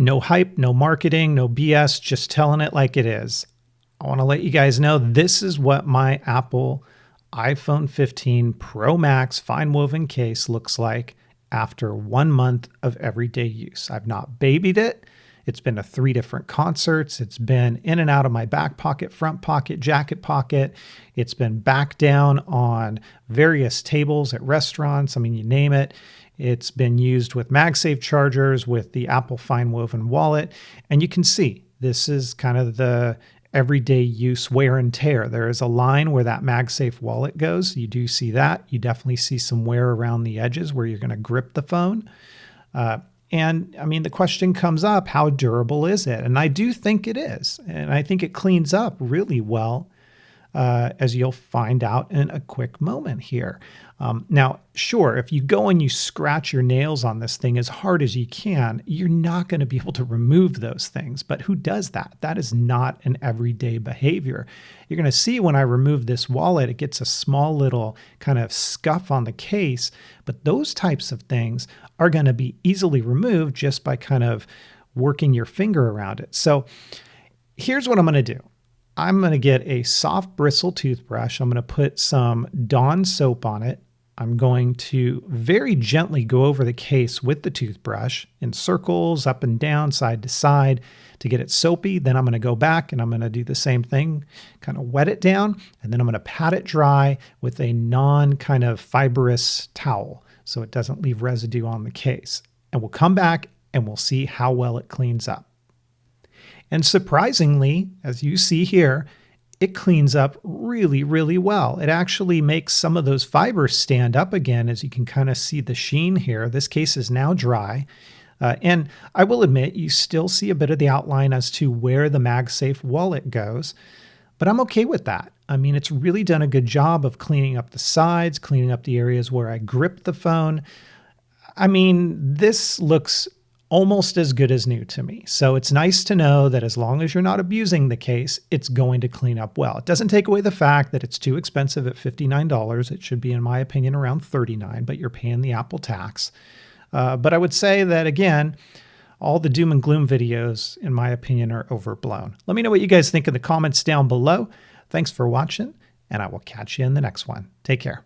No hype, no marketing, no BS, just telling it like it is. I want to let you guys know this is what my Apple iPhone 15 Pro Max FineWoven case looks like after 1 month of everyday use. I've not babied it. It's been to 3 different concerts. It's been in and out of my back pocket, front pocket, jacket pocket. It's been back down on various tables at restaurants. I mean, you name it. It's been used with MagSafe chargers, with the Apple FineWoven wallet. And you can see this is kind of the everyday use wear and tear. There is a line where that MagSafe wallet goes. You do see that. You definitely see some wear around the edges where you're going to grip the phone. And I mean, the question comes up, how durable is it? And I do think it is. And I think it cleans up really well, as you'll find out in a quick moment here. Now, sure, if you go and you scratch your nails on this thing as hard as you can, you're not going to be able to remove those things. But who does that? That is not an everyday behavior. You're going to see when I remove this wallet, it gets a small little kind of scuff on the case. But those types of things are going to be easily removed just by kind of working your finger around it. So here's what I'm going to do. I'm going to get a soft bristle toothbrush. I'm going to put some Dawn soap on it. I'm going to very gently go over the case with the toothbrush in circles, up and down, side to side to get it soapy. Then I'm going to go back and I'm going to do the same thing, kind of wet it down, and then I'm going to pat it dry with a non-kind of fibrous towel so it doesn't leave residue on the case. And we'll come back and we'll see how well it cleans up. And surprisingly, as you see here, it cleans up really, really well. It actually makes some of those fibers stand up again, as you can kind of see the sheen here. This case is now dry. And I will admit, you still see a bit of the outline as to where the MagSafe wallet goes, but I'm okay with that. I mean, it's really done a good job of cleaning up the sides, cleaning up the areas where I grip the phone. I mean, this looks almost as good as new to me. So it's nice to know that as long as you're not abusing the case, it's going to clean up well. It doesn't take away the fact that it's too expensive at $59. It should be, in my opinion, around $39, but you're paying the Apple tax. But I would say that, again, all the doom and gloom videos, in my opinion, are overblown. Let me know what you guys think in the comments down below. Thanks for watching, and I will catch you in the next one. Take care.